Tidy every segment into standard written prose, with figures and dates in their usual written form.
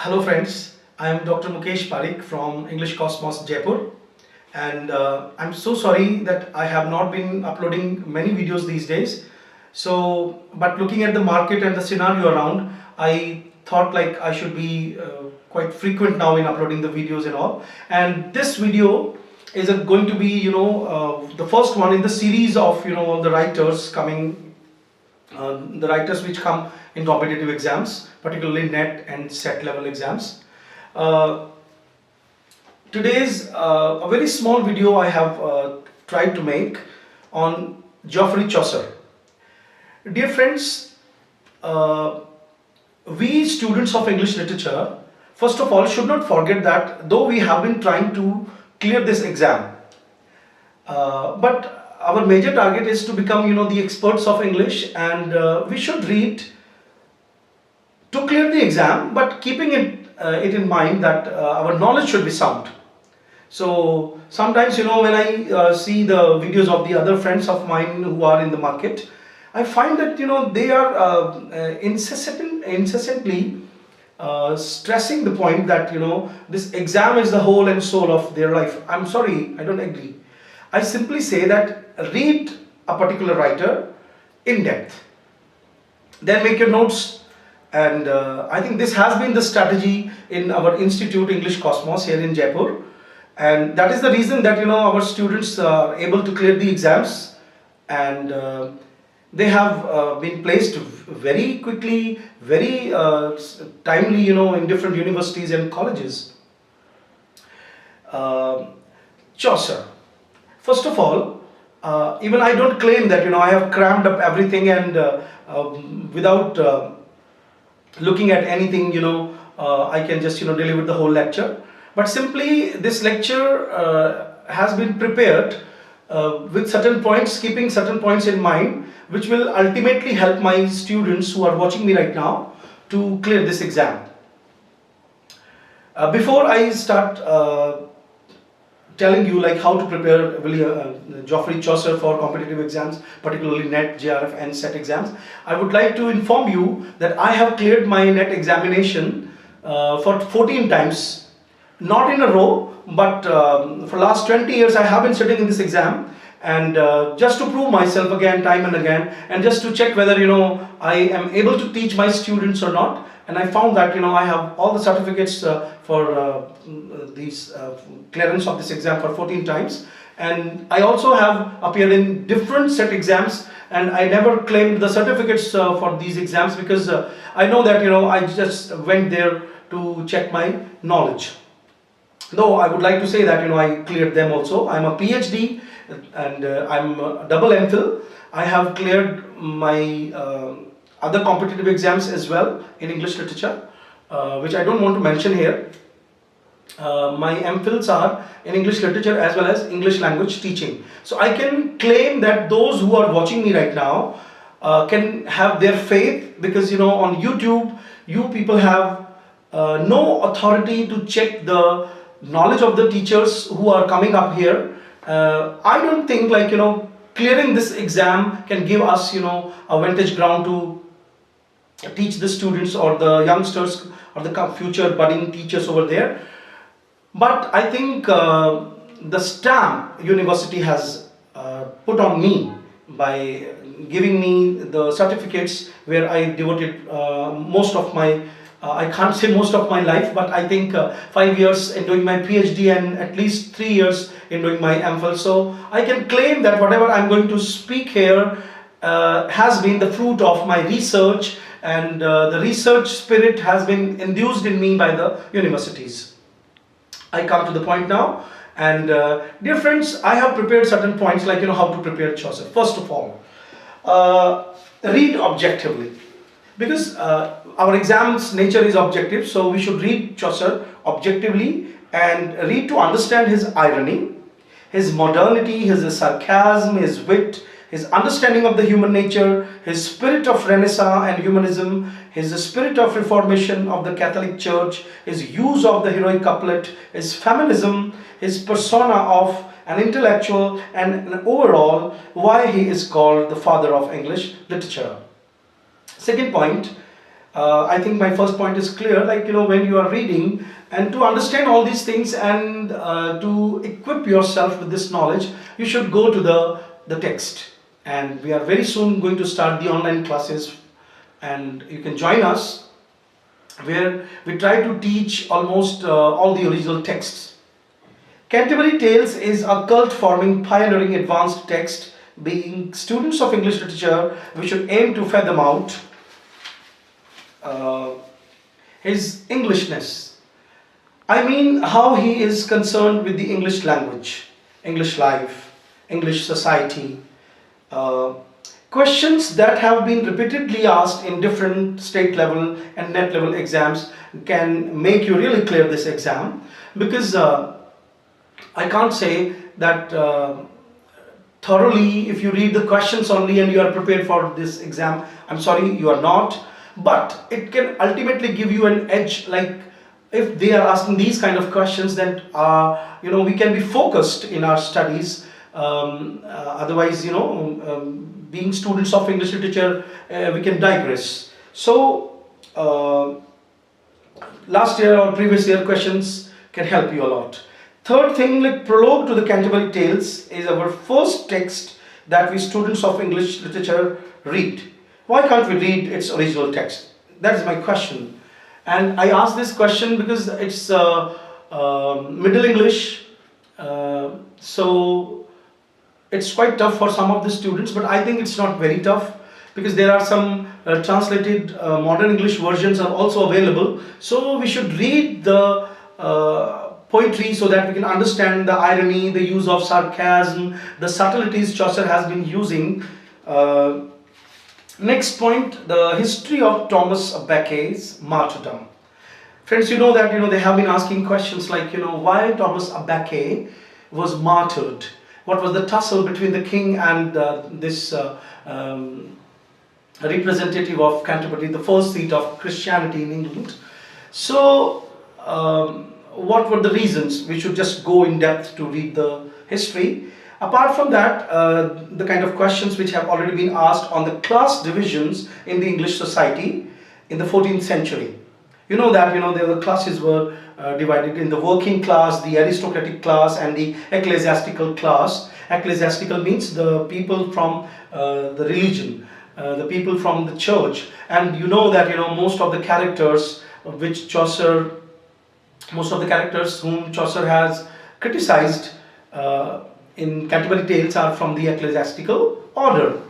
Hello friends, I am Dr. Mukesh Pareek from English Cosmos Jaipur, and I'm so sorry that I have not been uploading many videos these days. But looking at the market and the scenario around, I thought like I should be quite frequent now in uploading the videos and all. And this video is going to be, the first one in the series of, all the writers coming, the writers which come in competitive exams, particularly NET and SET level exams. Uh, Today's a very small video I have tried to make on Geoffrey Chaucer. Dear friends, uh, we students of English literature, first of all, should not forget that though we have been trying to clear this exam, but our major target is to become, the experts of English, and we should read to clear the exam, but keeping it in mind that our knowledge should be sound. So sometimes, when I see the videos of the other friends of mine who are in the market, I find that they are incessantly stressing the point that this exam is the whole and soul of their life. I'm sorry, I don't agree. I simply say that read a particular writer in depth, then make your notes, and I think this has been the strategy in our institute English Cosmos here in Jaipur, and that is the reason that our students are able to clear the exams, and they have been placed very quickly, very timely, in different universities and colleges. uh, Chaucer. First of all, even I don't claim that I have crammed up everything and without looking at anything, I can just deliver the whole lecture. But simply this lecture has been prepared with certain points, keeping certain points in mind, which will ultimately help my students who are watching me right now to clear this exam. Before I start telling you like how to prepare Geoffrey Chaucer for competitive exams, particularly NET, JRF and SET exams, I would like to inform you that I have cleared my NET examination for 14 times, not in a row, but for last 20 years I have been sitting in this exam, and just to prove myself again, time and again, and just to check whether I am able to teach my students or not. And I found that I have all the certificates for these clearance of this exam for 14 times, and I also have appeared in different set exams, and I never claimed the certificates for these exams because I know that I just went there to check my knowledge. Though I would like to say that I cleared them also. I'm a PhD, and I'm a double MPhil. I have cleared my other competitive exams as well in English literature, which I don't want to mention here. My MPhils are in English literature as well as English language teaching. So I can claim that those who are watching me right now can have their faith, because on YouTube you people have no authority to check the knowledge of the teachers who are coming up here. I don't think like clearing this exam can give us a vantage ground to teach the students or the youngsters or the future budding teachers over there. But I think the stamp university has put on me by giving me the certificates where I devoted most of my I can't say most of my life, but I think 5 years in doing my PhD and at least 3 years in doing my MPhil. So I can claim that whatever I'm going to speak here has been the fruit of my research, and the research spirit has been induced in me by the universities. I come to the point now, and dear friends, I have prepared certain points like how to prepare Chaucer. First of all, read objectively, because our exam's nature is objective, so we should read Chaucer objectively and read to understand his irony, his modernity, his sarcasm, his wit, his understanding of the human nature, his spirit of Renaissance and humanism, his spirit of reformation of the Catholic Church, his use of the heroic couplet, his feminism, his persona of an intellectual, and overall why he is called the father of English literature. Second point, I think my first point is clear. Like, when you are reading, and to understand all these things, and to equip yourself with this knowledge, you should go to the text. And we are very soon going to start the online classes, and you can join us, where we try to teach almost all the original texts. Canterbury Tales is a cult forming, pioneering advanced text. Being students of English literature, we should aim to fathom out uh, his Englishness. I mean, how he is concerned with the English language, English life, English society. Uh, Questions that have been repeatedly asked in different state level and net level exams can make you really clear this exam, because I can't say that thoroughly if you read the questions only and you are prepared for this exam. I'm sorry, you are not. But it can ultimately give you an edge. Like, if they are asking these kind of questions, then we can be focused in our studies. Otherwise, being students of English literature, we can digress. So last year or previous year questions can help you a lot. Third thing, like prologue to the Canterbury Tales is our first text that we students of English literature read. Why can't we read its original text? That is my question. And I ask this question because it's Middle English, so it's quite tough for some of the students, but I think it's not very tough, because there are some translated modern English versions are also available. So we should read the poetry so that we can understand the irony, the use of sarcasm, the subtleties Chaucer has been using. Next point, the history of Thomas Becket's martyrdom. Friends, you know that they have been asking questions like why Thomas Becket was martyred. What was the tussle between the king and this representative of Canterbury, the first seat of Christianity in England? So, what were the reasons? We should just go in depth to read the history. Apart from that, the kind of questions which have already been asked on the class divisions in the English society in the 14th century. You know that the classes were divided in the working class, the aristocratic class, and the ecclesiastical class. Ecclesiastical means the people from the religion, the people from the church. And you know that most of the characters whom Chaucer has criticized in Canterbury Tales are from the ecclesiastical order,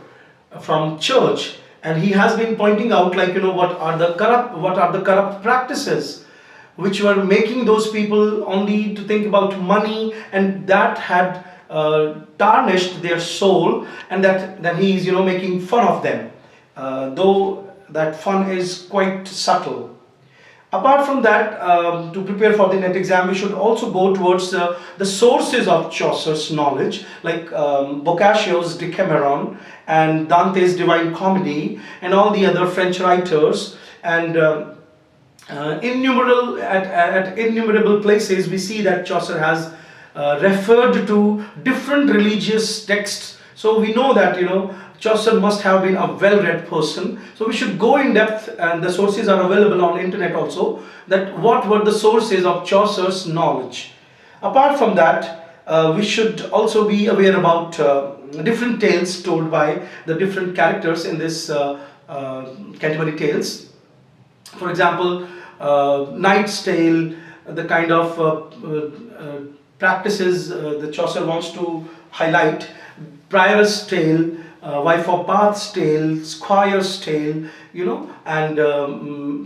from church. And he has been pointing out, like, what are the corrupt practices which were making those people only to think about money, and that had tarnished their soul, and that he is making fun of them, though that fun is quite subtle. Apart from that, to prepare for the net exam, we should also go towards the sources of Chaucer's knowledge, like Boccaccio's Decameron and Dante's Divine Comedy, and all the other French writers. And at innumerable places, we see that Chaucer has referred to different religious texts. So we know that Chaucer must have been a well-read person. So we should go in depth, and the sources are available on internet also, that what were the sources of Chaucer's knowledge. Apart from that, we should also be aware about different tales told by the different characters in this Canterbury Tales. For example, Knight's Tale, the kind of practices the Chaucer wants to highlight. Prior's Tale, Wife of Bath's Tale, Squire's Tale, and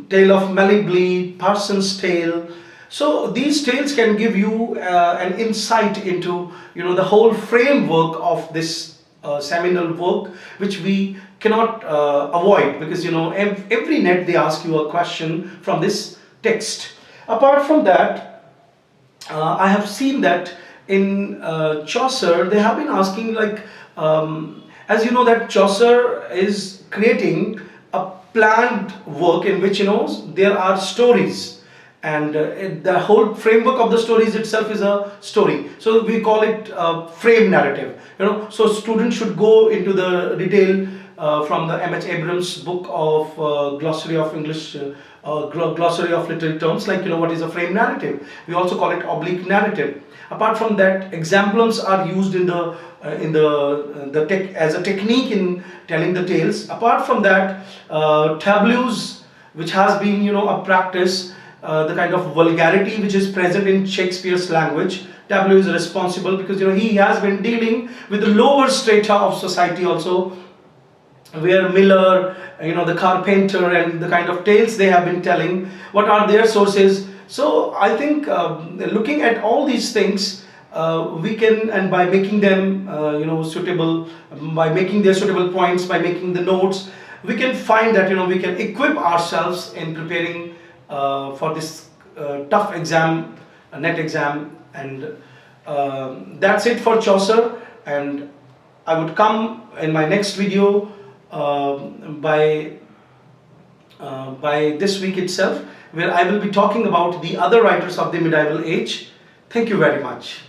Tale of Meliblee, Parson's Tale. So these tales can give you an insight into the whole framework of this seminal work, which we cannot avoid, because every net they ask you a question from this text. Apart from that, I have seen that in Chaucer they have been asking, like, as you know that Chaucer is creating a planned work in which there are stories, and the whole framework of the stories itself is a story. So we call it frame narrative. So students should go into the detail from the M.H. Abrams book of Glossary of English, Glossary of Literary Terms, like what is a frame narrative. We also call it oblique narrative. Apart from that, examplums are used in the as a technique in telling the tales. Apart from that, tableaus, which has been a practice, the kind of vulgarity which is present in Shakespeare's language. Tableau is responsible because he has been dealing with the lower strata of society also, where Miller, the carpenter, and the kind of tales they have been telling, what are their sources. So I think looking at all these things, we can, and by making them suitable, by making their suitable points, by making the notes, we can find that we can equip ourselves in preparing for this tough exam, net exam. And that's it for Chaucer, and I would come in my next video by this week itself, where I will be talking about the other writers of the medieval age. Thank you very much.